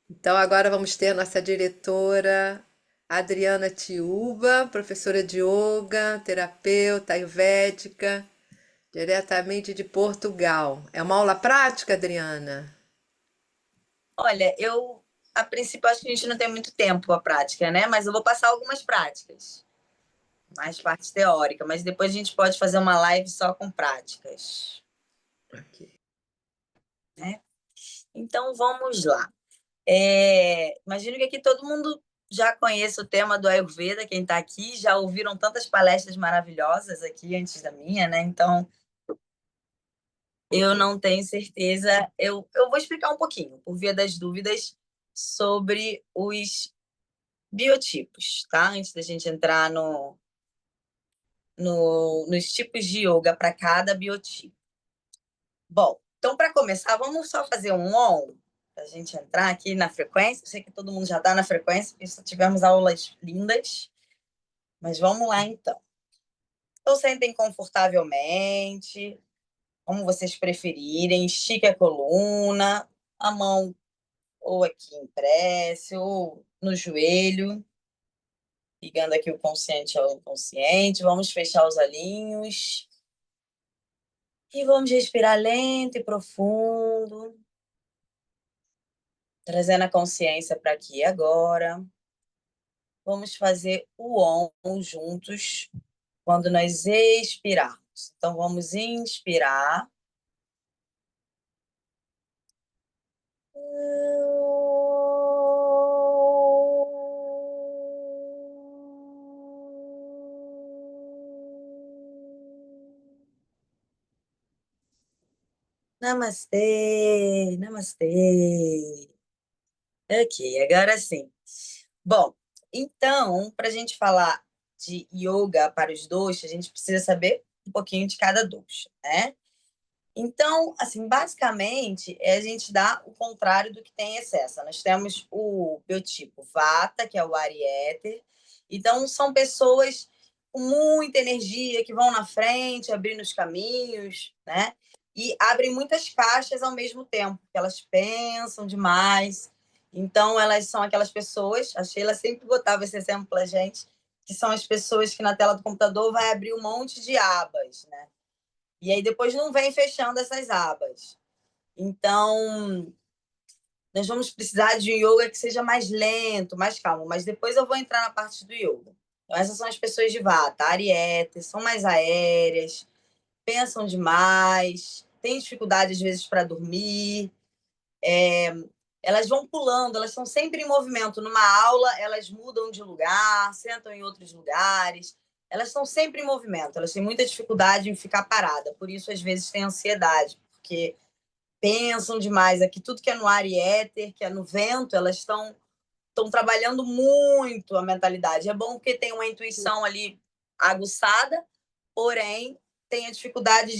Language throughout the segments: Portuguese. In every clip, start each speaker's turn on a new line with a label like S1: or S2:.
S1: Então, agora vamos ter a nossa diretora Adriana Tiúba, professora de yoga, terapeuta ayurvédica, diretamente de Portugal. É uma aula prática, Adriana?
S2: Olha, a princípio acho que a gente não tem muito tempo a prática, né? Mas eu vou passar algumas práticas, mais parte teórica, mas depois a gente pode fazer uma live só com práticas,
S1: Ok.
S2: né? Então vamos lá. Imagino que aqui todo mundo já conhece o tema do Ayurveda, quem está aqui, já ouviram tantas palestras maravilhosas aqui antes da minha, né? Então eu não tenho certeza. Eu vou explicar um pouquinho, por via das dúvidas, sobre os biotipos, tá? Antes da gente entrar nos tipos de yoga para cada biotipo. Bom, então para começar, vamos só fazer um on, para a gente entrar aqui na frequência. Eu sei que todo mundo já está na frequência, porque só tivemos aulas lindas, mas vamos lá então. Então, sentem confortavelmente, como vocês preferirem, estique a coluna, a mão ou aqui em prece, ou no joelho, ligando aqui o consciente ao inconsciente. Vamos fechar os olhinhos. E vamos respirar lento e profundo, trazendo a consciência para aqui e agora. Vamos fazer o OM juntos quando nós expirarmos. Então, vamos inspirar. Namastê, namastê. Ok, agora sim. Bom, então, para a gente falar de yoga para os doshas, a gente precisa saber um pouquinho de cada dosha, né? Então, assim, basicamente, a gente dá o contrário do que tem em excesso. Nós temos o biotipo Vata, que é o ar e éter. Então, são pessoas com muita energia que vão na frente, abrindo os caminhos, né? E abrem muitas caixas ao mesmo tempo, porque elas pensam demais. Então, elas são aquelas pessoas, a Sheila sempre botava esse exemplo pra gente, que são as pessoas que na tela do computador vai abrir um monte de abas, né? E aí depois não vem fechando essas abas. Então, nós vamos precisar de um yoga que seja mais lento, mais calmo. Mas depois eu vou entrar na parte do yoga. Então, essas são as pessoas de Vata, Ariete, são mais aéreas, pensam demais, têm dificuldade às vezes para dormir. Elas vão pulando, elas estão sempre em movimento. Numa aula, elas mudam de lugar, sentam em outros lugares. Elas estão sempre em movimento, elas têm muita dificuldade em ficar parada. Por isso, às vezes, tem ansiedade, porque pensam demais. Aqui, tudo que é no ar e éter, que é no vento, elas estão trabalhando muito a mentalidade. É bom porque tem uma intuição ali aguçada, porém, tem a dificuldade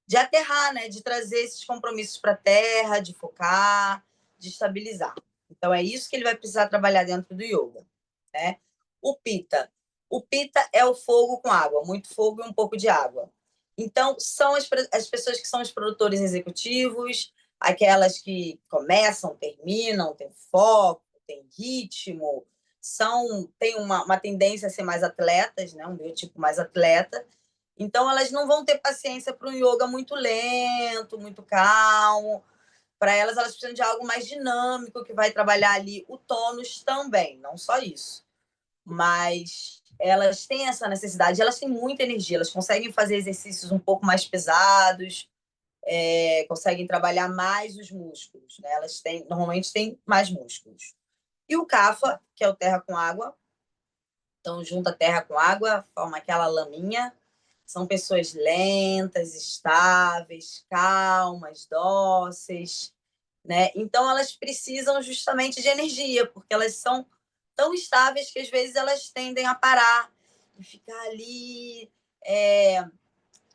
S2: de aterrar, né? De trazer esses compromissos para a terra, de focar, de estabilizar. Então, é isso que ele vai precisar trabalhar dentro do yoga, né? O Pitta. O Pitta é o fogo com água, muito fogo e um pouco de água. Então, são as pessoas que são os produtores executivos, aquelas que começam, terminam, têm foco, têm ritmo, têm uma tendência a ser mais atletas, né? Um biotipo mais atleta. Então, elas não vão ter paciência para um yoga muito lento, muito calmo. Para elas, elas precisam de algo mais dinâmico, que vai trabalhar ali o tônus também, não só isso. Mas elas têm essa necessidade, elas têm muita energia, elas conseguem fazer exercícios um pouco mais pesados, conseguem trabalhar mais os músculos, né? Elas normalmente têm mais músculos. E o Kapha, que é o terra com água, então junta terra com água, forma aquela laminha. São pessoas lentas, estáveis, calmas, dóceis, né? Então elas precisam justamente de energia, porque elas são tão estáveis que às vezes elas tendem a parar e ficar ali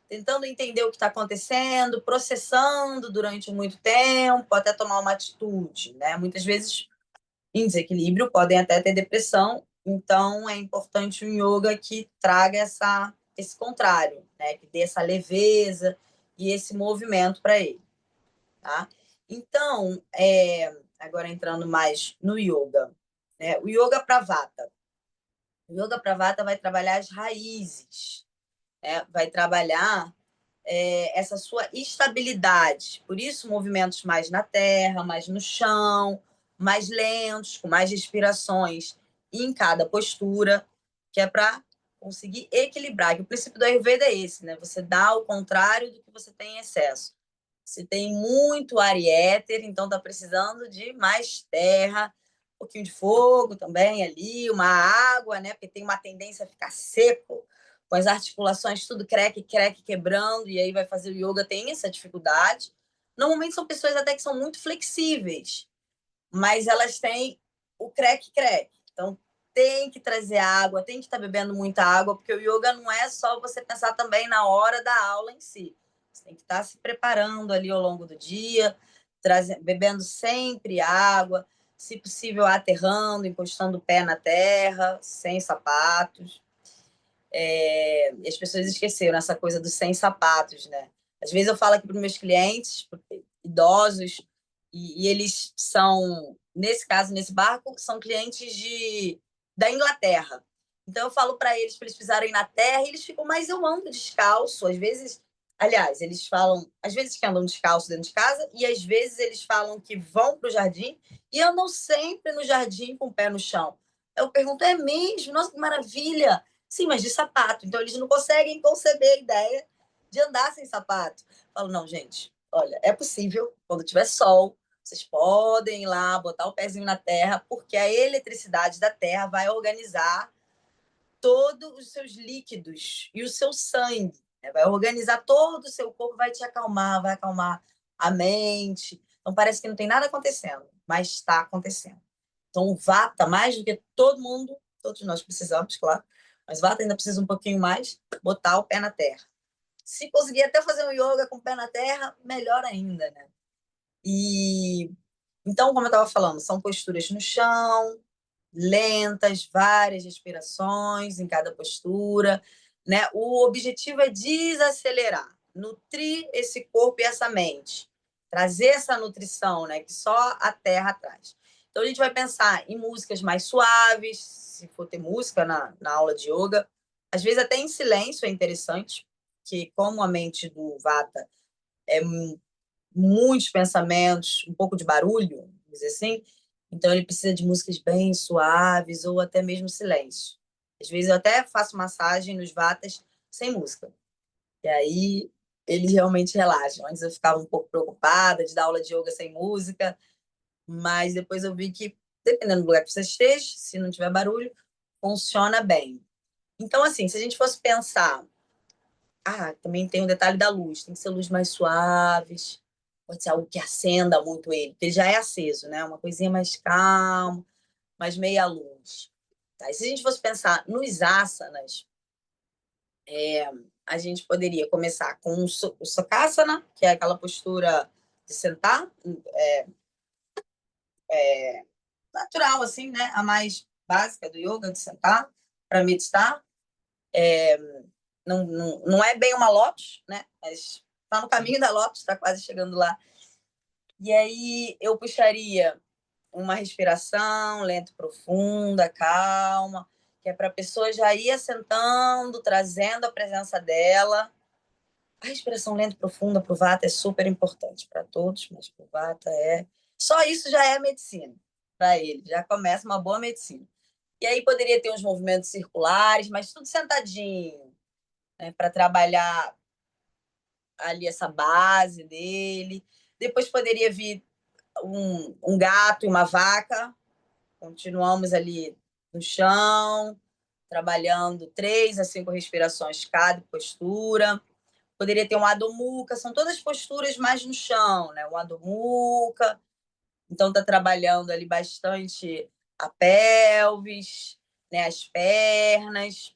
S2: tentando entender o que está acontecendo, processando durante muito tempo, até tomar uma atitude, né? Muitas vezes em desequilíbrio podem até ter depressão, então é importante um yoga que traga esse contrário, né? Que dê essa leveza e esse movimento para ele, tá? Então, agora entrando mais no yoga, né? O yoga Pravata. O yoga Pravata vai trabalhar as raízes, né? Vai trabalhar essa sua estabilidade. Por isso, movimentos mais na terra, mais no chão, mais lentos, com mais respirações em cada postura, que é para conseguir equilibrar. Que o princípio do Ayurveda é esse, né? Você dá ao contrário do que você tem em excesso. Se tem muito ar e éter, então está precisando de mais terra, um pouquinho de fogo também ali, uma água, né? Porque tem uma tendência a ficar seco, com as articulações tudo creque, creque, quebrando, e aí vai fazer o yoga, tem essa dificuldade. Normalmente são pessoas até que são muito flexíveis, mas elas têm o creque, creque. Então tem que trazer água, tem que estar bebendo muita água, porque o yoga não é só você pensar também na hora da aula em si. Você tem que estar se preparando ali ao longo do dia, bebendo sempre água, se possível aterrando, encostando o pé na terra, sem sapatos. E as pessoas esqueceram essa coisa dos sem sapatos, né? Às vezes eu falo aqui para os meus clientes, idosos, e eles são, nesse caso, nesse barco, são clientes da Inglaterra. Então eu falo para eles pisarem na terra e eles ficam, mas eu ando descalço. Às vezes, aliás, eles falam, às vezes que andam descalço dentro de casa, e às vezes eles falam que vão para o jardim e andam sempre no jardim com o pé no chão. Eu pergunto, é mesmo? Nossa, que maravilha! Sim, mas de sapato. Então, eles não conseguem conceber a ideia de andar sem sapato. Eu falo, não, gente, olha, é possível, quando tiver sol, vocês podem ir lá, botar o pezinho na terra, porque a eletricidade da terra vai organizar todos os seus líquidos e o seu sangue. Né? Vai organizar todo o seu corpo, vai te acalmar, vai acalmar a mente. Então, parece que não tem nada acontecendo, mas está acontecendo. Então, o Vata, mais do que todo mundo, todos nós precisamos, claro, mas Vata ainda precisa um pouquinho mais, botar o pé na terra. Se conseguir até fazer um yoga com o pé na terra, melhor ainda, né? E então, como eu estava falando, são posturas no chão, lentas, várias respirações em cada postura, né? O objetivo é desacelerar, nutrir esse corpo e essa mente, trazer essa nutrição, né? Que só a terra traz. Então a gente vai pensar em músicas mais suaves, se for ter música na aula de yoga, às vezes até em silêncio é interessante, que como a mente do Vata é muitos pensamentos, um pouco de barulho, vamos dizer assim. Então, ele precisa de músicas bem suaves ou até mesmo silêncio. Às vezes, eu até faço massagem nos vatas sem música. E aí, eles realmente relaxam. Antes, eu ficava um pouco preocupada de dar aula de yoga sem música, mas depois eu vi que, dependendo do lugar que você esteja, se não tiver barulho, funciona bem. Então, assim, se a gente fosse pensar também tem o detalhe da luz, tem que ser luz mais suaves, pode ser algo que acenda muito ele, porque ele já é aceso, né? Uma coisinha mais calma, mais meia luz. Tá? E se a gente fosse pensar nos asanas, a gente poderia começar com o Sukhasana, que é aquela postura de sentar, natural, assim, né? A mais básica do yoga, de sentar para meditar. Não é bem uma Lotus, né? Mas está no caminho da Lotus, está quase chegando lá. E aí eu puxaria uma respiração lenta, profunda, calma, que é para a pessoa já ir assentando, trazendo a presença dela. A respiração lenta e profunda para o Vata é super importante para todos, mas para o Vata é. Só isso já é medicina para ele, já começa uma boa medicina. E aí poderia ter uns movimentos circulares, mas tudo sentadinho, né, para trabalhar ali essa base dele. Depois poderia vir um gato e uma vaca. Continuamos ali no chão, trabalhando 3 a 5 respirações cada postura. Poderia ter um Adho Mukha, são todas posturas mais no chão, né? O Adho Mukha, então está trabalhando ali bastante a pelvis, né? As pernas.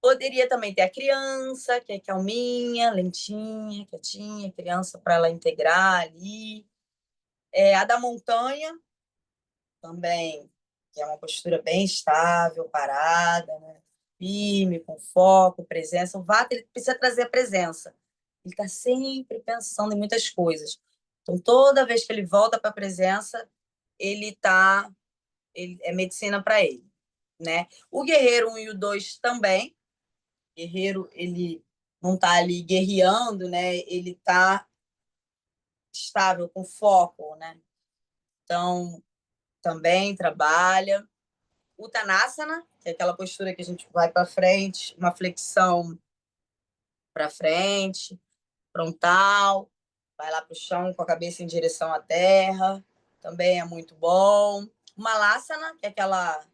S2: Poderia também ter a criança, que é calminha, lentinha, quietinha, criança para ela integrar ali. A da montanha, também, que é uma postura bem estável, parada, né? Firme, com foco, presença. O Vata ele precisa trazer a presença. Ele está sempre pensando em muitas coisas. Então, toda vez que ele volta para a presença, ele é medicina para ele, né? O guerreiro 1 e o 2 também. O guerreiro, ele não está ali guerreando, né? Ele está estável, com foco, né? Então, também trabalha. Uttanasana, que é aquela postura que a gente vai para frente, uma flexão para frente, frontal, vai lá para o chão com a cabeça em direção à terra, também é muito bom. Malasana, que é aquela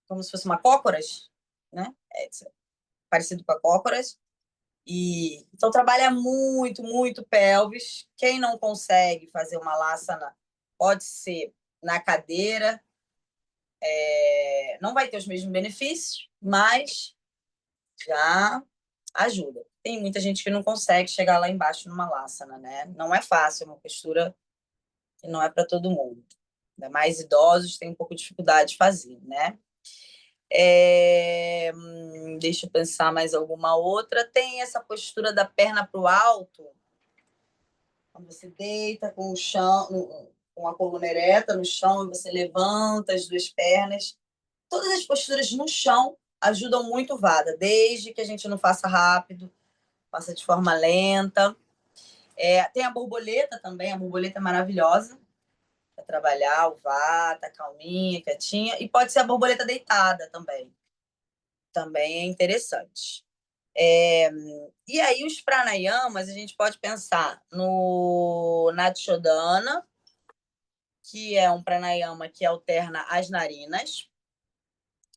S2: como se fosse uma cócoras, né? Parecido com a cócoras. E então trabalha muito, muito pelvis. Quem não consegue fazer uma laçana pode ser na cadeira. Não vai ter os mesmos benefícios, mas já ajuda. Tem muita gente que não consegue chegar lá embaixo numa laçana, né? Não é fácil, é uma postura que não é para todo mundo. Ainda mais idosos têm um pouco de dificuldade de fazer, né? Deixa eu pensar mais alguma outra. Tem essa postura da perna para o alto, quando você deita com o chão, com a coluna ereta no chão, e você levanta as duas pernas. Todas as posturas no chão ajudam muito o Vata, desde que a gente não faça rápido, faça de forma lenta. Tem a borboleta também, a borboleta é maravilhosa para trabalhar o Vata, calminha, quietinha. E pode ser a borboleta deitada também. Também é interessante. E aí, os pranayamas, a gente pode pensar no Nadshodana, que é um pranayama que alterna as narinas,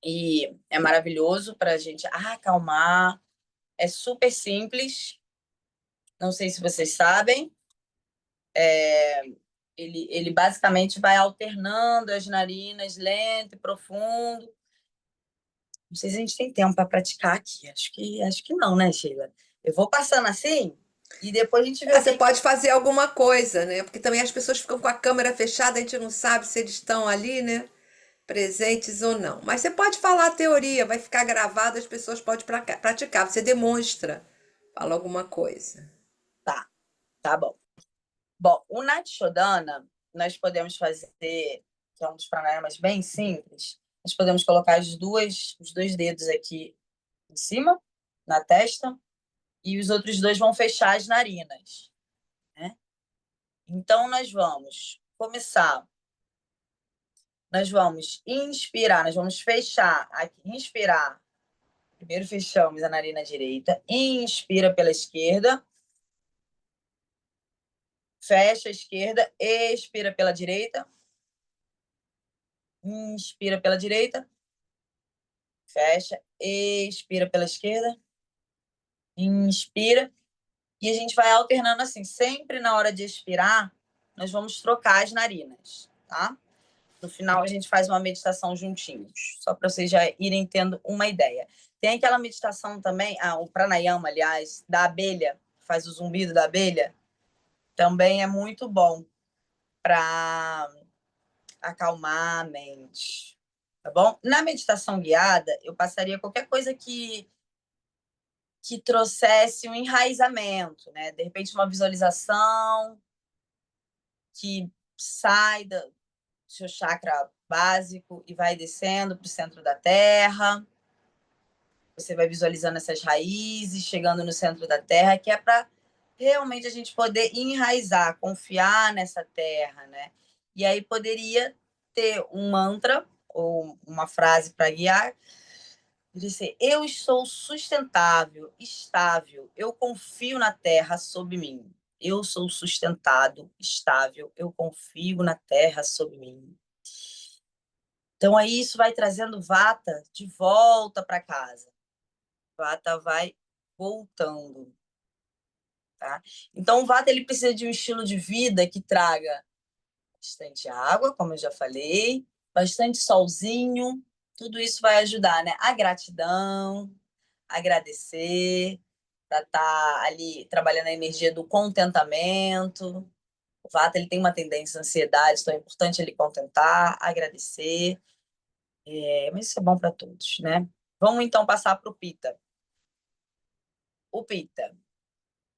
S2: e é maravilhoso para a gente acalmar. É super simples, não sei se vocês sabem. Ele basicamente vai alternando as narinas, lento e profundo. Não sei se a gente tem tempo para praticar aqui. Acho que não, né, Sheila? Eu vou passando assim e depois a gente vê o
S1: Você
S2: que.
S1: pode fazer alguma coisa, né? Porque também as pessoas ficam com a câmera fechada, a gente não sabe se eles estão ali, né? Presentes ou não. Mas você pode falar a teoria, vai ficar gravado, as pessoas podem praticar. Você demonstra, fala alguma coisa.
S2: Tá, tá bom. Bom, o Natshodana, nós podemos fazer, que é um dos pranayamas bem simples, nós podemos colocar os dois dedos aqui em cima, na testa, e os outros dois vão fechar as narinas, né? Então, nós vamos começar, nós vamos inspirar, nós vamos fechar aqui, inspirar. Primeiro fechamos a narina direita, inspira pela esquerda, fecha a esquerda, expira pela direita, inspira pela direita, fecha, expira pela esquerda, inspira, e a gente vai alternando assim, sempre na hora de expirar, nós vamos trocar as narinas, tá? No final, a gente faz uma meditação juntinhos, só para vocês já irem tendo uma ideia. Tem aquela meditação também, o pranayama, aliás, da abelha, faz o zumbido da abelha, também é muito bom para acalmar a mente, tá bom? Na meditação guiada, eu passaria qualquer coisa que trouxesse um enraizamento, né? De repente, uma visualização que sai do seu chakra básico e vai descendo para o centro da Terra. Você vai visualizando essas raízes, chegando no centro da Terra, que é para realmente a gente poder enraizar, confiar nessa Terra, né? E aí poderia ter um mantra ou uma frase para guiar, dizer: eu sou sustentável, estável, eu confio na terra sob mim. Eu sou sustentado, estável, eu confio na terra sob mim. Então aí isso vai trazendo Vata de volta para casa. Vata vai voltando, tá? Então o Vata ele precisa de um estilo de vida que traga bastante água, como eu já falei, bastante solzinho, tudo isso vai ajudar, né? A gratidão, agradecer, para estar ali trabalhando a energia do contentamento. O Vata ele tem uma tendência à ansiedade, então é importante ele contentar, agradecer. Mas isso é bom para todos, né? Vamos então passar para o Pitta. O Pitta.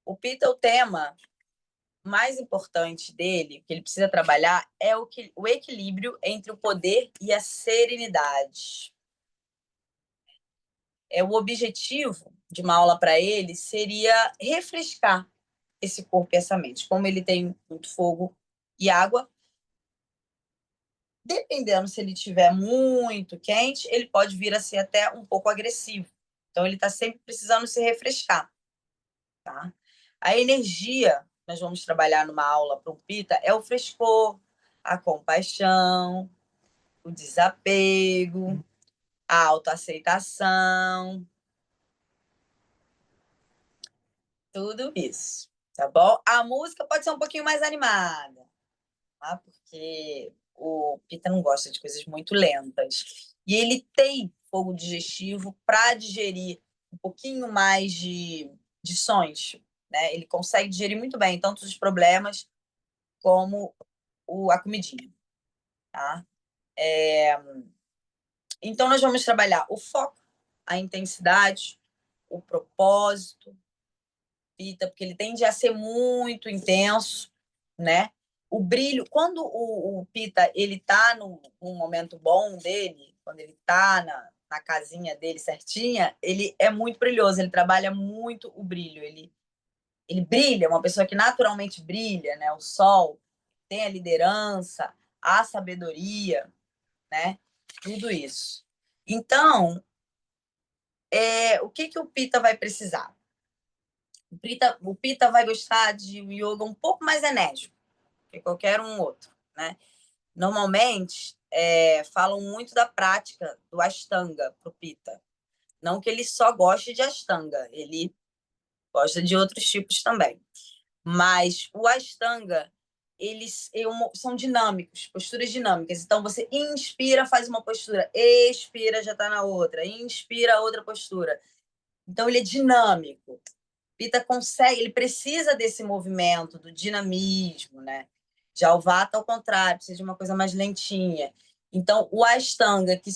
S2: O Pitta, o tema mais importante dele, que ele precisa trabalhar, é o equilíbrio entre o poder e a serenidade. O objetivo de uma aula para ele seria refrescar esse corpo e essa mente. Como ele tem muito fogo e água, dependendo se ele estiver muito quente, ele pode vir a ser até um pouco agressivo. Então, ele está sempre precisando se refrescar. Tá? A energia que nós vamos trabalhar numa aula para o Pita é o frescor, a compaixão, o desapego, a autoaceitação, tudo isso, tá bom? A música pode ser um pouquinho mais animada, tá? Porque o Pita não gosta de coisas muito lentas. E ele tem fogo digestivo para digerir um pouquinho mais de sons, né? Ele consegue digerir muito bem tanto os problemas como a comidinha, tá? Então, nós vamos trabalhar o foco, a intensidade, o propósito, Pita, porque ele tende a ser muito intenso, né? O brilho, quando o Pita ele tá num momento bom dele, quando ele tá na casinha dele certinha, ele é muito brilhoso, ele trabalha muito o brilho, ele brilha, uma pessoa que naturalmente brilha, né? O sol tem a liderança, a sabedoria, né? Tudo isso. Então, o que o Pita vai precisar? O Pita vai gostar de um yoga um pouco mais enérgico que qualquer um outro, né? Normalmente, falam muito da prática do Ashtanga para o Pita. Não que ele só goste de Ashtanga, ele gosta de outros tipos também. Mas o Ashtanga, eles são dinâmicos, posturas dinâmicas. Então, você inspira, faz uma postura, expira, já está na outra, inspira, outra postura. Então, ele é dinâmico. Pita consegue, ele precisa desse movimento, do dinamismo, né? Já o Vata, ao contrário, precisa de uma coisa mais lentinha. Então, o Ashtanga, que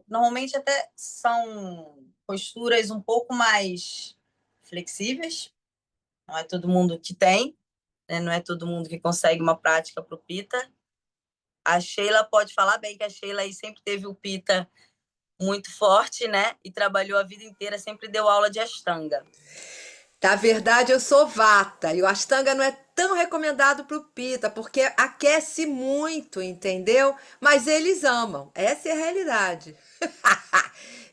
S2: normalmente até são posturas um pouco mais flexíveis, não é todo mundo que tem, né? Não é todo mundo que consegue uma prática para o Pita. A Sheila pode falar bem que a Sheila aí sempre teve o Pita muito forte, né? E trabalhou a vida inteira, sempre deu aula de Ashtanga.
S1: Na verdade, eu sou vata e o Ashtanga não é tão recomendado pro Pita, porque aquece muito, entendeu? Mas eles amam, essa é a realidade.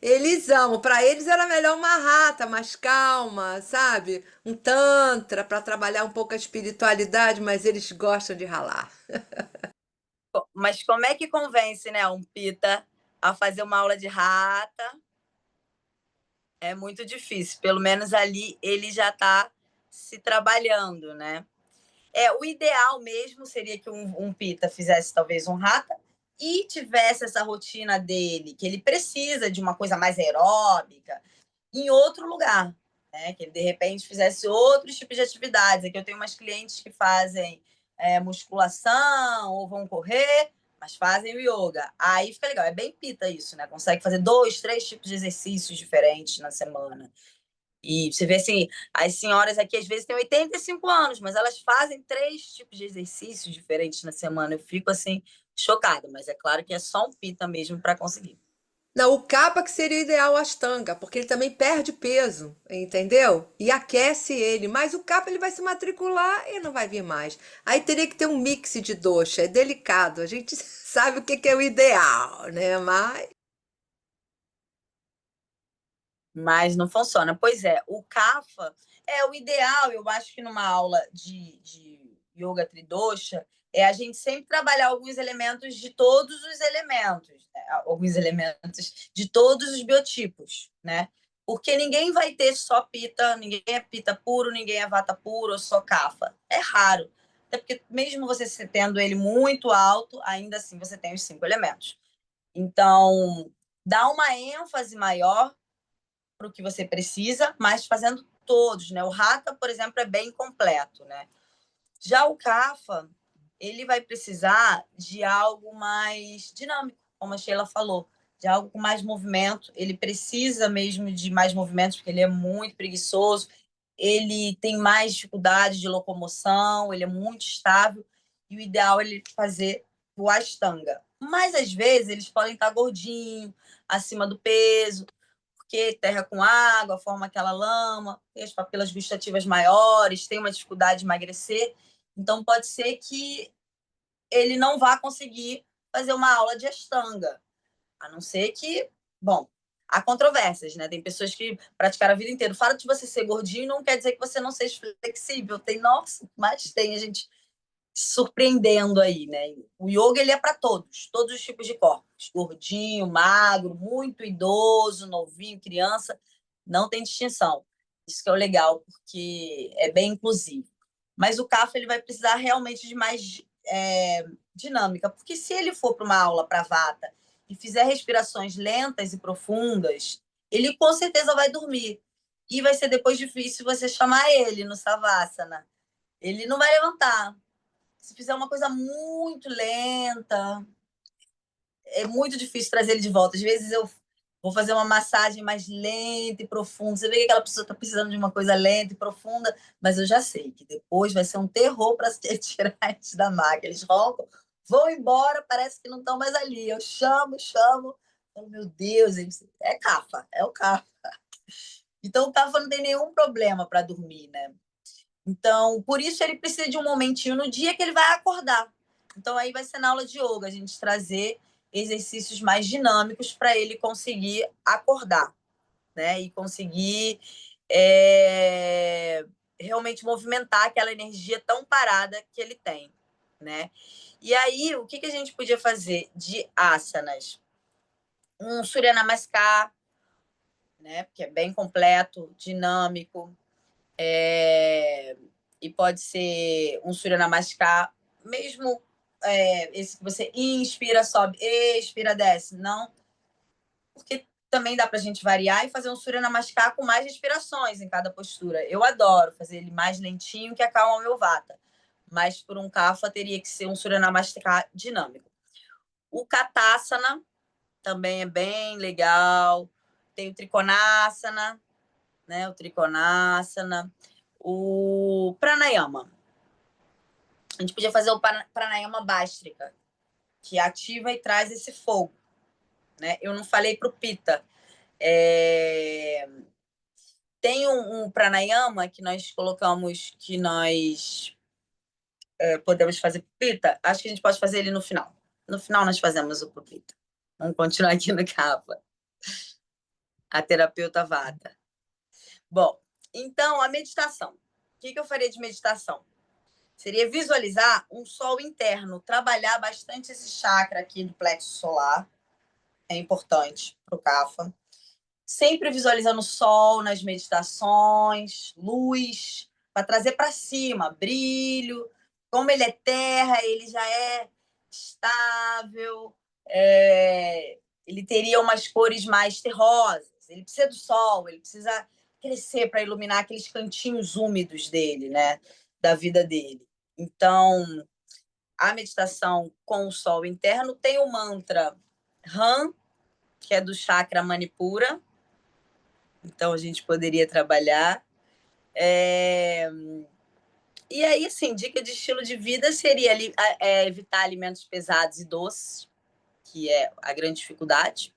S1: Eles amam, para eles era melhor uma rata mais calma, sabe? Um tantra para trabalhar um pouco a espiritualidade, mas eles gostam de ralar.
S2: Mas como é que convence, né, um Pita a fazer uma aula de rata? É muito difícil. Pelo menos ali ele já está se trabalhando, né? O ideal mesmo seria que um Pita fizesse talvez um rata e tivesse essa rotina dele, que ele precisa de uma coisa mais aeróbica, em outro lugar, né? Que ele de repente fizesse outros tipos de atividades. Aqui eu tenho umas clientes que fazem musculação ou vão correr, mas fazem o yoga. Aí fica legal, é bem Pita isso, né? Consegue fazer 2, 3 tipos de exercícios diferentes na semana. E você vê assim, as senhoras aqui às vezes têm 85 anos, mas elas fazem 3 tipos de exercícios diferentes na semana. Eu fico assim, chocada, mas é claro que é só um Pita mesmo para conseguir.
S1: Não, o capa que seria o ideal o Ashtanga, porque ele também perde peso, entendeu? E aquece ele, mas o capa ele vai se matricular e não vai vir mais. Aí teria que ter um mix de dosha, é delicado, a gente sabe o que que é o ideal, né? Mas
S2: Mas não funciona. Pois é, o Kapha é o ideal, eu acho que numa aula de Yoga Tridosha, a gente sempre trabalhar alguns elementos de todos os elementos, né? Alguns elementos de todos os biotipos, né? Porque ninguém vai ter só pita, ninguém é pita puro, ninguém é vata puro ou só Kapha. É raro. Até porque mesmo você tendo ele muito alto, ainda assim você tem os 5 elementos. Então, dá uma ênfase maior para o que você precisa, mas fazendo todos, né? O Rata, por exemplo, é bem completo, né? Já o Kapha, ele vai precisar de algo mais dinâmico, como a Sheila falou, de algo com mais movimento. Ele precisa mesmo de mais movimentos, porque ele é muito preguiçoso. ele tem mais dificuldade de locomoção, ele é muito estável, e o ideal é ele fazer o Ashtanga. Mas, às vezes, eles podem estar gordinho, acima do peso, porque terra com água, forma aquela lama, tem as papilas gustativas maiores, tem uma dificuldade de emagrecer. Então, pode ser que ele não vá conseguir fazer uma aula de Ashtanga. A não ser que, bom, há controvérsias, né? Tem pessoas que praticaram a vida inteira. O fato de você ser gordinho não quer dizer que você não seja flexível. Tem, nossa, mas tem a gente surpreendendo aí, né? O yoga, ele é para todos os tipos de corpos. Gordinho, magro, muito idoso, novinho, criança, não tem distinção. Isso que é o legal, porque é bem inclusivo. Mas o Kapha, ele vai precisar realmente de mais dinâmica, porque se ele for para uma aula para Vata e fizer respirações lentas e profundas, ele com certeza vai dormir. E vai ser depois difícil você chamar ele no Savasana. Ele não vai levantar. Se fizer uma coisa muito lenta, é muito difícil trazer ele de volta. Às vezes eu vou fazer uma massagem mais lenta e profunda. Você vê que aquela pessoa está precisando de uma coisa lenta e profunda, mas eu já sei que depois vai ser um terror para se tirar eles da máquina. Eles roncam, vão embora, parece que não estão mais ali. Eu chamo, chamo. Oh, meu Deus, é Kapha, é o Kapha. Então o Kapha não tem nenhum problema para dormir, né? Então, por isso ele precisa de um momentinho no dia que ele vai acordar. Então, aí vai ser na aula de yoga, a gente trazer exercícios mais dinâmicos para ele conseguir acordar, né? E conseguir realmente movimentar aquela energia tão parada que ele tem, né? E aí, o que a gente podia fazer de asanas? Um Surya Namaskar, né? Que é bem completo, dinâmico. E pode ser um Surya Namaskar, mesmo esse que você inspira, sobe, expira, desce. Não, porque também dá para a gente variar e fazer um Surya Namaskar com mais respirações em cada postura. Eu adoro fazer ele mais lentinho, que acalma o meu Vata. Mas por um Kapha teria que ser um Surya Namaskar dinâmico. O Katasana também é bem legal. Tem o Trikonasana, né? O Trikonasana. O Pranayama. A gente podia fazer o Pranayama Bhastrika, que ativa e traz esse fogo, né? Eu não falei para o Pitta. Tem um Pranayama que nós colocamos, que nós podemos fazer para o Pitta. Acho que a gente pode fazer ele no final. No final nós fazemos o pro Pitta. Vamos continuar aqui no Kapha. A terapeuta Vata. Bom, então a meditação. O que eu faria de meditação? Seria visualizar um sol interno, trabalhar bastante esse chakra aqui do plexo solar, é importante para o Kapha. Sempre visualizando o sol nas meditações, luz, para trazer para cima, brilho. Como ele é terra, ele já é estável, ele teria umas cores mais terrosas. Ele precisa do sol, ele precisa crescer para iluminar aqueles cantinhos úmidos dele, né? Da vida dele. Então, a meditação com o sol interno tem o mantra Ram, que é do chakra Manipura. Então, a gente poderia trabalhar. E aí, assim, dica de estilo de vida seria evitar alimentos pesados e doces, que é a grande dificuldade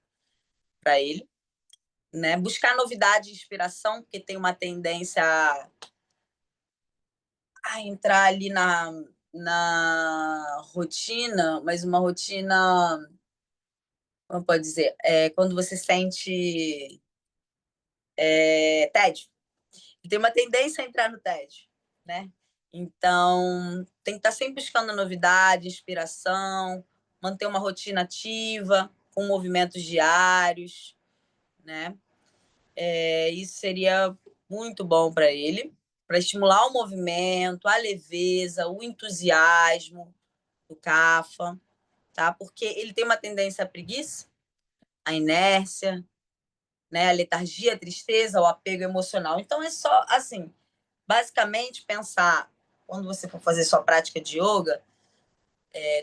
S2: para ele. Né? Buscar novidade e inspiração, porque tem uma tendência a entrar ali na rotina, mas uma rotina, como pode dizer, quando você sente tédio. Tem uma tendência a entrar no tédio, né? Então, tem que estar sempre buscando novidade, inspiração, manter uma rotina ativa, com movimentos diários, né? Isso seria muito bom para ele, para estimular o movimento, a leveza, o entusiasmo do Kapha, tá? Porque ele tem uma tendência à preguiça, à inércia, né? A letargia, a tristeza, o apego emocional. Então, é só, assim, basicamente pensar, quando você for fazer sua prática de yoga,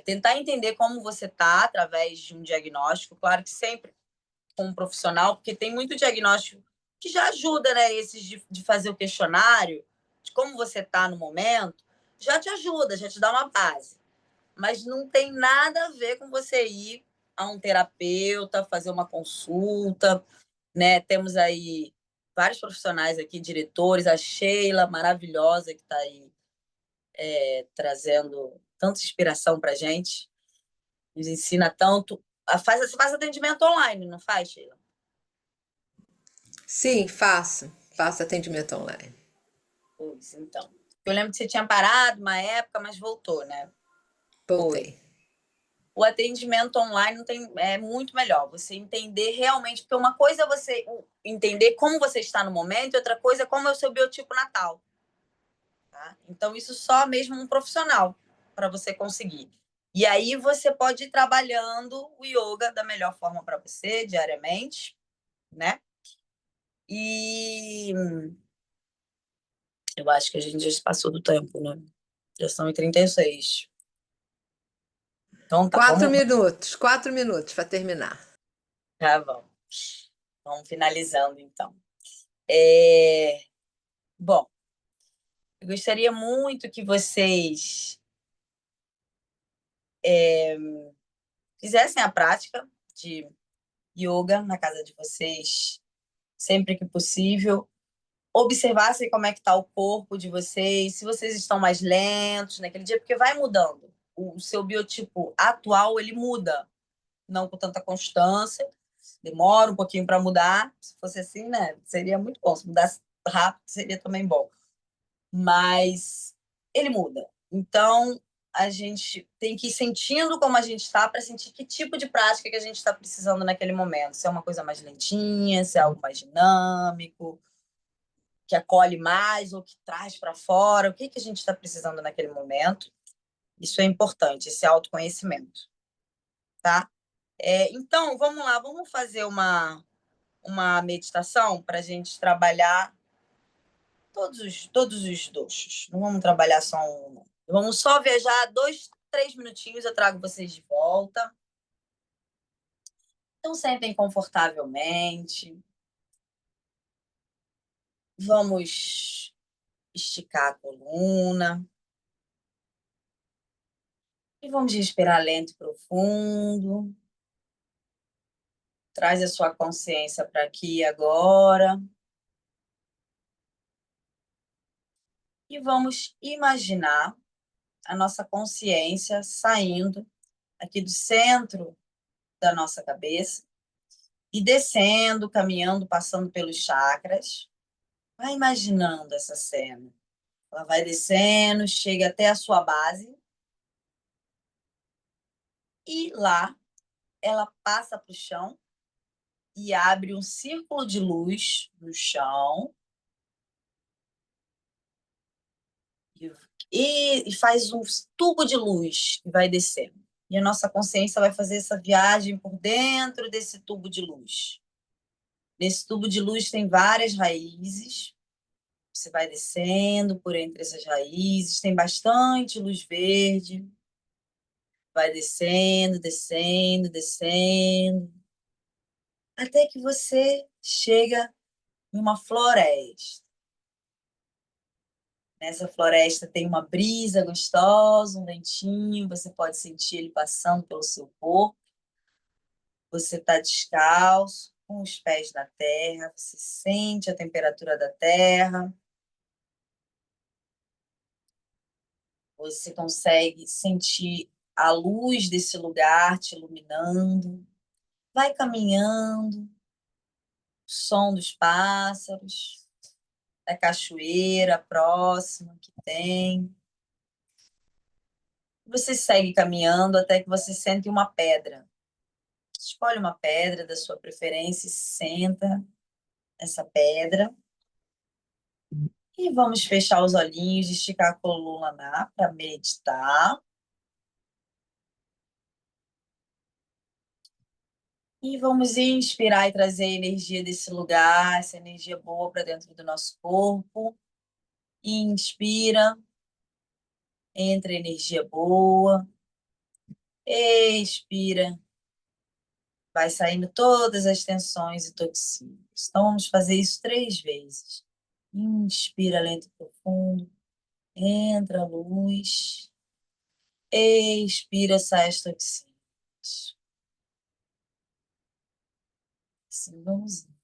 S2: tentar entender como você está através de um diagnóstico, claro que sempre com um profissional, porque tem muito diagnóstico que já ajuda, né? Esses de fazer o questionário, de como você está no momento, já te ajuda, já te dá uma base. Mas não tem nada a ver com você ir a um terapeuta, fazer uma consulta, né? Temos aí vários profissionais aqui, diretores, a Sheila, maravilhosa, que está aí trazendo tanta inspiração para a gente, nos ensina tanto. Faz atendimento online, não faz, Sheila?
S1: Sim, faço atendimento online.
S2: Pois, então. Eu lembro que você tinha parado uma época, mas voltou, né? Foi.
S1: Voltei.
S2: O atendimento online é muito melhor. Você entender realmente, porque uma coisa é você entender como você está no momento, e outra coisa é como é o seu biotipo natal. Tá? Então, isso só mesmo um profissional para você conseguir. E aí você pode ir trabalhando o yoga da melhor forma para você, diariamente, né? E eu acho que a gente já passou do tempo, né? Já são 36. Então tá,
S1: Quatro
S2: vamos.
S1: minutos, 4 minutos para terminar.
S2: Tá bom. Vamos finalizando, então. É... Bom, eu gostaria muito que vocês fizessem a prática de yoga na casa de vocês, sempre que possível. Observassem como é que está o corpo de vocês, se vocês estão mais lentos naquele dia, porque vai mudando. O seu biotipo atual, ele muda, não com tanta constância, demora um pouquinho para mudar. Se fosse assim, né, seria muito bom. Se mudasse rápido, seria também bom. Mas ele muda. Então, a gente tem que ir sentindo como a gente está para sentir que tipo de prática que a gente está precisando naquele momento. Se é uma coisa mais lentinha, se é algo mais dinâmico, que acolhe mais ou que traz para fora, o que, que a gente está precisando naquele momento. Isso é importante, esse autoconhecimento, tá? Então, vamos lá, vamos fazer uma meditação para a gente trabalhar todos os doxos. Não vamos trabalhar só um. Não. Vamos só viajar 2, 3 minutinhos, eu trago vocês de volta. Então, sentem confortavelmente. Vamos esticar a coluna. E vamos respirar lento e profundo. Traz a sua consciência para aqui e agora. E vamos imaginar a nossa consciência saindo aqui do centro da nossa cabeça e descendo, caminhando, passando pelos chakras. Vai imaginando essa cena. Ela vai descendo, chega até a sua base e lá ela passa para o chão e abre um círculo de luz no chão e faz um tubo de luz que vai descendo. E a nossa consciência vai fazer essa viagem por dentro desse tubo de luz. Nesse tubo de luz tem várias raízes. Você vai descendo por entre essas raízes, tem bastante luz verde. Vai descendo, descendo, descendo, até que você chega em uma floresta. Nessa floresta tem uma brisa gostosa, um ventinho, você pode sentir ele passando pelo seu corpo. Você está descalço, com os pés na terra, você sente a temperatura da terra, você consegue sentir a luz desse lugar te iluminando. Vai caminhando, o som dos pássaros, da cachoeira próxima que tem. Você segue caminhando até que você sente uma pedra. Escolhe uma pedra da sua preferência e senta nessa pedra. E vamos fechar os olhinhos, esticar a coluna para meditar. E vamos inspirar e trazer a energia desse lugar, essa energia boa para dentro do nosso corpo. Inspira, entra energia boa. Expira, vai saindo todas as tensões e toxinas. Então, vamos fazer isso 3 vezes. Inspira lento e profundo. Entra a luz. Expira, sai as toxinas. Assim, vamos indo.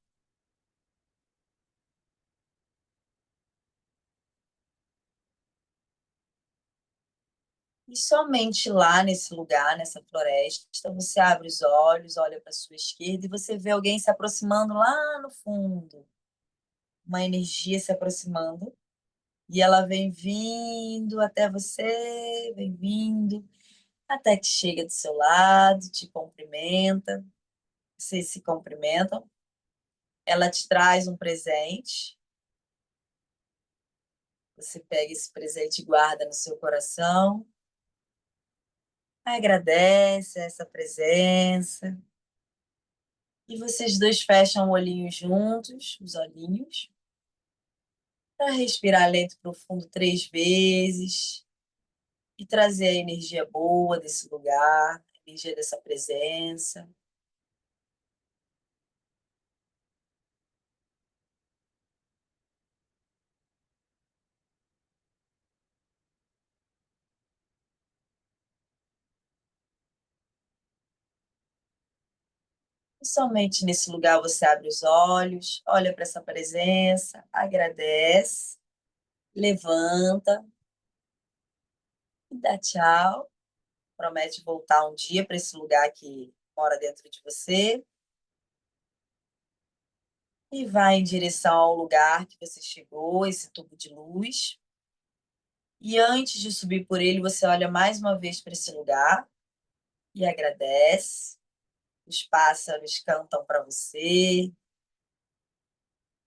S2: E somente lá nesse lugar, nessa floresta, você abre os olhos, olha para a sua esquerda e você vê alguém se aproximando lá no fundo. Uma energia se aproximando. E ela vem vindo até você, vem vindo, até que chega do seu lado, te cumprimenta. Vocês se cumprimentam. Ela te traz um presente. Você pega esse presente e guarda no seu coração. Agradece essa presença. E vocês dois fecham o olhinho juntos, os olhinhos, para respirar lento e profundo 3 vezes e trazer a energia boa desse lugar, a energia dessa presença. E somente nesse lugar você abre os olhos, olha para essa presença, agradece, levanta e dá tchau. Promete voltar um dia para esse lugar que mora dentro de você e vai em direção ao lugar que você chegou, esse tubo de luz. E antes de subir por ele, você olha mais uma vez para esse lugar e agradece. Os pássaros cantam para você,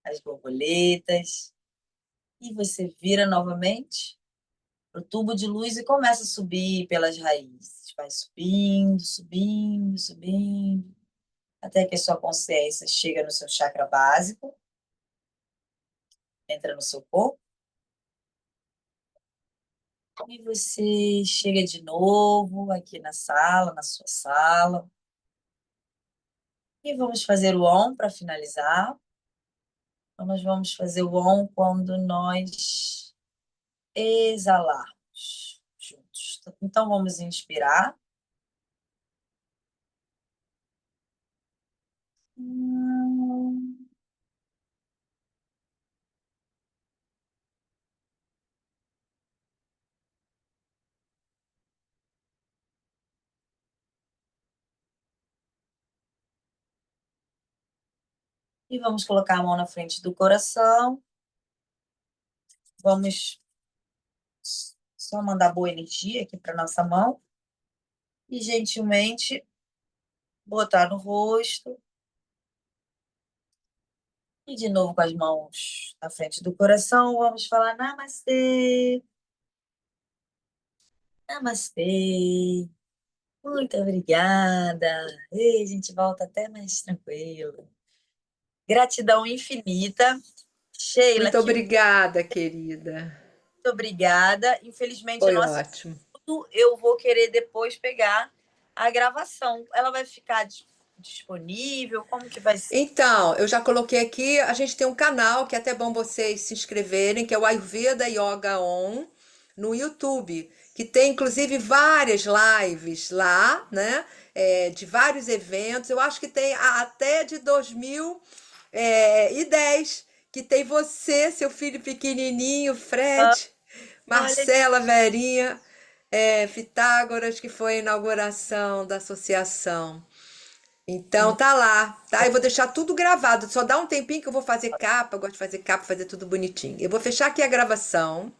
S2: as borboletas, e você vira novamente para o tubo de luz e começa a subir pelas raízes. Vai subindo, subindo, subindo, até que a sua consciência chega no seu chakra básico, entra no seu corpo, e você chega de novo aqui na sala, na sua sala. E vamos fazer o OM para finalizar. Nós vamos fazer o OM quando nós exalarmos juntos. Então, vamos inspirar. E vamos colocar a mão na frente do coração. Vamos só mandar boa energia aqui para nossa mão. E gentilmente botar no rosto. E de novo com as mãos na frente do coração, vamos falar namastê. Namastê. Muito obrigada. E a gente volta até mais tranquilo. Gratidão infinita. Sheila,
S1: Muito
S2: que
S1: obrigada, querida.
S2: muito obrigada. Infelizmente,
S1: Foi
S2: nosso
S1: ótimo.
S2: eu vou querer depois pegar a gravação. Ela vai ficar disponível? Como que vai ser?
S1: Então, eu já coloquei aqui, a gente tem um canal que é até bom vocês se inscreverem, que é o Ayurveda Yoga On, no YouTube, que tem inclusive várias lives lá, né? De vários eventos. Eu acho que tem até de 2010, que tem você, seu filho pequenininho, Fred,
S2: Olha,
S1: Marcela, Verinha, Pitágoras, que foi a inauguração da associação. Então tá lá, tá? Eu vou deixar tudo gravado. Só dá um tempinho que eu vou fazer capa. Eu gosto de fazer capa, fazer tudo bonitinho. Eu vou fechar aqui a gravação.